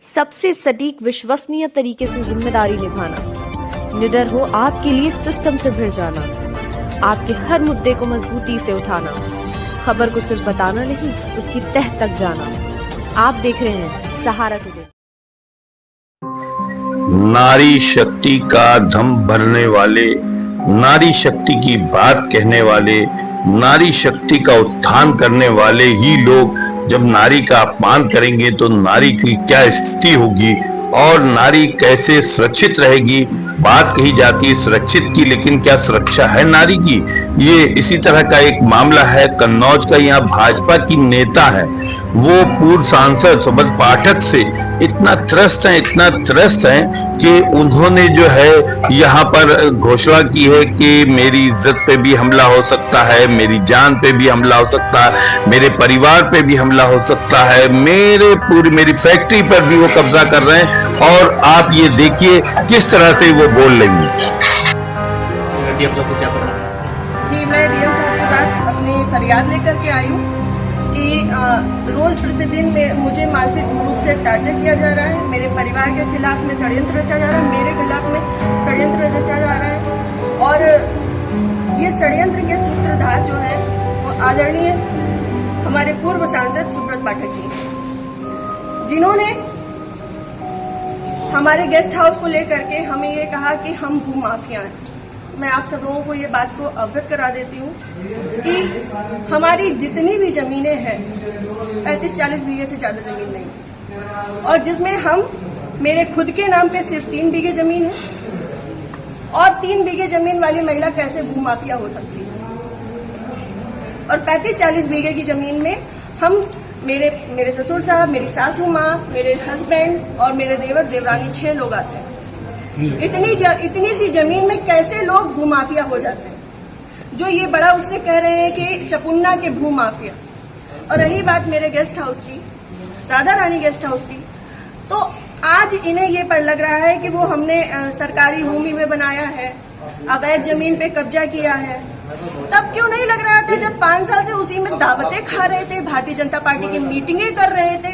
सबसे सटीक विश्वसनीय तरीके से जिम्मेदारी निभाना, निडर हो आपके लिए सिस्टम से भिड़ जाना, आपके हर मुद्दे को मजबूती से उठाना, खबर को सिर्फ बताना नहीं उसकी तह तक जाना। आप देख रहे हैं सहारा टुडे। नारी शक्ति का दम भरने वाले, नारी शक्ति की बात कहने वाले, नारी शक्ति का उत्थान करने वाले ही लोग जब नारी का अपमान करेंगे तो नारी की क्या स्थिति होगी और नारी कैसे सुरक्षित रहेगी। बात कही जाती है सुरक्षित की, लेकिन क्या सुरक्षा है नारी की? ये इसी तरह का एक मामला है कन्नौज का। यहाँ भाजपा की नेता है, वो पूर्व सांसद सुब्रत पाठक से इतना त्रस्त है कि उन्होंने जो है यहाँ पर घोषणा की है कि मेरी इज्जत पे भी हमला हो सकता है, मेरी जान पे भी हमला हो सकता है, मेरे परिवार पे भी हमला हो सकता है, मेरी फैक्ट्री पर भी वो कब्जा कर रहे हैं। और आप ये देखिए किस तरह से वो बोल लेंगे। डीएम साहब को क्या पता? जी, मैं डीएम साहब के पास अपनी फरियाद लेकर के आई हूँ कि रोज प्रतिदिन में मुझे मानसिक रूप से टार्चर किया जा रहा है। मेरे परिवार के खिलाफ में षड्यंत्र रचा जा रहा है, मेरे खिलाफ में षड्यंत्र रचा जा रहा है। और ये षड्यंत्र के सूत्रधार जो है वो आदरणीय हमारे पूर्व सांसद सुब्रत पाठक जी, जिन्होंने हमारे गेस्ट हाउस को लेकर के हमें ये कहा कि हम भू माफिया हैं। मैं आप सब लोगों को ये बात को अवगत करा देती हूँ कि हमारी जितनी भी जमीनें हैं 35-40 बीघे से ज्यादा जमीन नहीं, और जिसमें हम मेरे खुद के नाम पे सिर्फ 3 बीघे जमीन है। और 3 बीघे जमीन वाली महिला कैसे भू माफिया हो सकती है? और 35-40 बीघे की जमीन में हम मेरे ससुर साहब, मेरी सासू माँ, मेरे हस्बैंड और मेरे देवर देवरानी 6 लोग आते हैं। इतनी सी जमीन में कैसे लोग भूमाफिया हो जाते हैं? जो ये बड़ा उससे कह रहे हैं कि चपुन्ना के भूमाफिया। और रही बात मेरे गेस्ट हाउस की, राधा रानी गेस्ट हाउस की, तो आज इन्हें ये पर लग रहा है कि वो हमने सरकारी भूमि में बनाया है, अवैध जमीन पे कब्जा किया है। तब क्यों नहीं लग रहा था जब 5 साल से उसी में दावतें खा रहे थे, भारतीय जनता पार्टी की मीटिंगें कर रहे थे,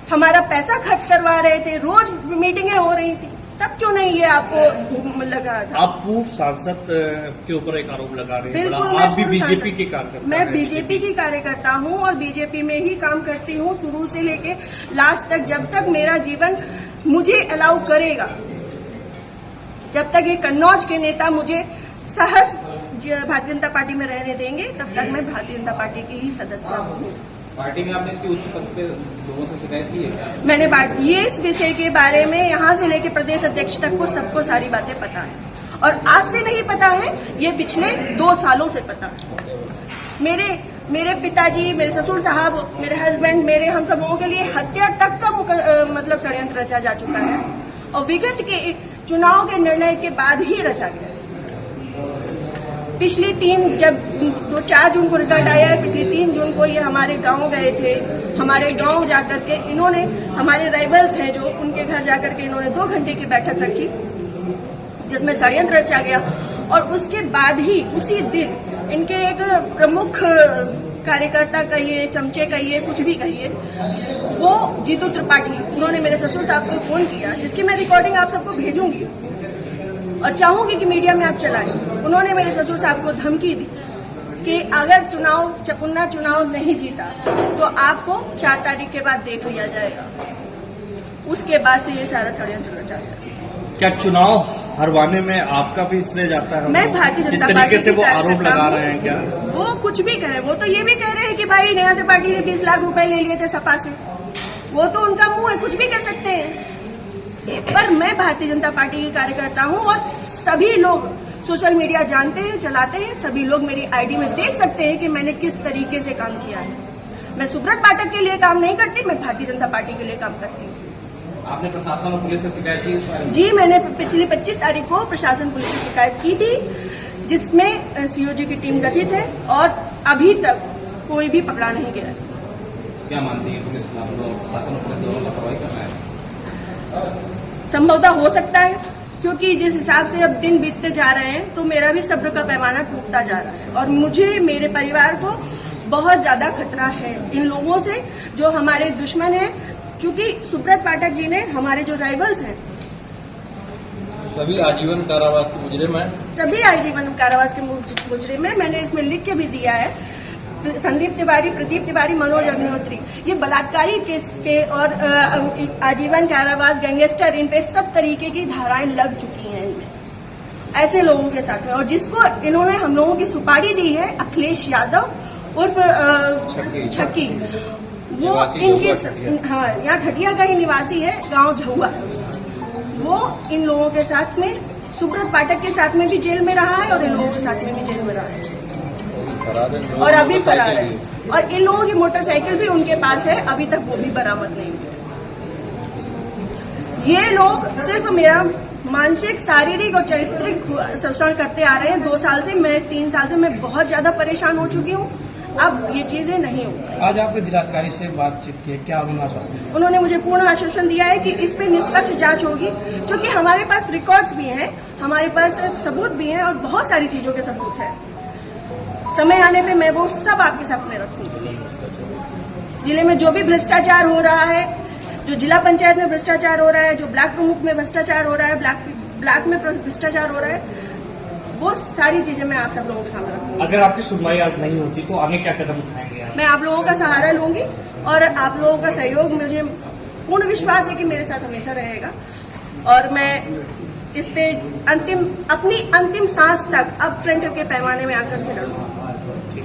हमारा पैसा खर्च करवा रहे थे, रोज मीटिंगें हो रही थी, तब क्यों नहीं ये आपको लग रहा था? आप पूर्व सांसद के ऊपर एक आरोप लगा रहे हैं। बिल्कुल, आप भी बीजेपी के कार्यकर्ता? मैं बीजेपी की कार्यकर्ता हूँ और बीजेपी में ही काम करती हूँ शुरू से लेके लास्ट तक। जब तक मेरा जीवन मुझे अलाउ करेगा, जब तक ये कन्नौज के नेता मुझे सहज भारतीय जनता पार्टी में रहने देंगे, तब तक मैं भारतीय जनता पार्टी की ही सदस्य हूँ। पार्टी में आपने इसकी उच्च पद पे लोगों से शिकायत की है क्या? मैंने ये इस विषय के बारे में यहाँ से लेकर प्रदेश अध्यक्ष तक को सबको सारी बातें पता है। और आज से नहीं पता है, ये पिछले 2 सालों से पता है। मेरे पिताजी, मेरे ससुर साहब, मेरे हस्बैंड, मेरे हम सब लोगों के लिए हत्या तक का मतलब षड्यंत्र रचा जा चुका है और विगत के चुनाव के निर्णय के बाद ही रचा गया। पिछली 4 जून को रिजल्ट आया है, पिछली 3 जून को ये हमारे गांव गए थे। हमारे गांव जाकर के इन्होंने, हमारे राइवल्स हैं जो, उनके घर जाकर के इन्होंने 2 घंटे की बैठक रखी जिसमें षड्यंत्र रचा गया। और उसके बाद ही उसी दिन इनके एक प्रमुख कार्यकर्ता कहिए, चमचे कहिए, कुछ भी कहिए, वो जीतू त्रिपाठी, उन्होंने मेरे ससुर साहब को फोन किया, जिसकी मैं रिकॉर्डिंग आप सबको भेजूंगी और चाहूंगी कि मीडिया में आप चलाएं। उन्होंने मेरे ससुर साहब को धमकी दी कि अगर चपुन्ना चुनाव नहीं जीता तो आपको 4 तारीख के बाद देख लिया जाएगा। उसके बाद से ये सारा षड्यंत्र रचा गया। क्या चुनाव हरवाने में आपका भी श्रेय जाता है? मैं भारतीय जनता पार्टी, जिस तरीके से वो आरोप लगा रहे हैं, क्या वो कुछ भी कहे? वो तो ये भी कह रहे हैं कि भाई नेहा त्रिपाठी ने 20 लाख रुपए ले लिए थे सपा से। वो तो उनका मुंह है, कुछ भी कह सकते हैं। पर मैं भारतीय जनता पार्टी की कार्यकर्ता हूँ और सभी लोग सोशल मीडिया जानते हैं, चलाते हैं। सभी लोग मेरी आईडी में देख सकते हैं कि मैंने किस तरीके से काम किया है। मैं सुब्रत पाठक के लिए काम नहीं करती, मैं भारतीय जनता पार्टी के लिए काम करती हूँ। आपने प्रशासन और पुलिस से शिकायत की इस बारे में? जी, मैंने पिछली 25 तारीख को प्रशासन पुलिस से शिकायत की थी, जिसमें सीओजी की टीम गठित है और अभी तक कोई भी पकड़ा नहीं गया है। क्या मानती है पुलिस, प्रशासन और पुलिस दोनों लापरवाही कर रहा है? संभवतः हो सकता है, क्योंकि जिस हिसाब से अब दिन बीतते जा रहे हैं तो मेरा भी सब्र का पैमाना टूटता जा रहा है और मुझे, मेरे परिवार को बहुत ज्यादा खतरा है इन लोगों से जो हमारे दुश्मन हैं, क्योंकि सुब्रत पाठक जी ने हमारे जो राइवल्स हैं सभी आजीवन कारावास के मुजरिम हैं। सभी आजीवन कारावास के मुजरिम में मैंने इसमें लिख के भी दिया है। संदीप तिवारी, प्रदीप तिवारी, मनोज अग्निहोत्री, ये बलात्कारी केस पे और आजीवन कारावास, गैंगस्टर, इन पे सब तरीके की धाराएं लग चुकी हैं इनमें, ऐसे लोगों के साथ में। और जिसको इन्होंने हम लोगों की सुपारी दी है, अखिलेश यादव उर्फ छक्की, वो इनके हाँ यहाँ ठटिया का ही निवासी है, गांव झहुआ है उसका। वो इन लोगों के साथ में, सुब्रत पाठक के साथ में भी जेल में रहा है और इन लोगों के साथ में भी जेल में रहा है और अभी फरार है। और इन लोगों की मोटरसाइकिल भी उनके पास है, अभी तक वो भी बरामद नहीं हुई। ये लोग सिर्फ मेरा मानसिक, शारीरिक और चारित्रिक शोषण करते आ रहे हैं 2 साल से। मैं 3 साल से मैं बहुत ज्यादा परेशान हो चुकी हूँ। अब ये चीजें नहीं होंगी। आज आपने जिलाधिकारी से बातचीत की, क्या उन्होंने आश्वासन दिया? उन्होंने मुझे पूर्ण आश्वासन दिया है कि इस पे निष्पक्ष जांच होगी, क्योंकि हमारे पास रिकॉर्ड्स भी हैं, हमारे पास सबूत भी हैं और बहुत सारी चीजों के सबूत हैं। समय आने पे मैं वो सब आपके सामने रखूंगी। जिले में जो भी भ्रष्टाचार हो रहा है, जो जिला पंचायत में भ्रष्टाचार हो रहा है, जो ब्लॉक प्रमुख में भ्रष्टाचार हो रहा है, ब्लॉक में भ्रष्टाचार हो रहा है, वो सारी चीजें मैं आप सब लोगों के सामने रखूंगी। अगर आपकी सुनवाई आज नहीं होती तो आगे क्या कदम उठाएंगे आप? मैं आप लोगों का सहारा लूंगी और आप लोगों का सहयोग, मुझे पूर्ण विश्वास है कि मेरे साथ हमेशा रहेगा। और मैं इस पे अपनी अंतिम सांस तक अब फ्रंट के पैमाने में आकर के लड़ूंगी।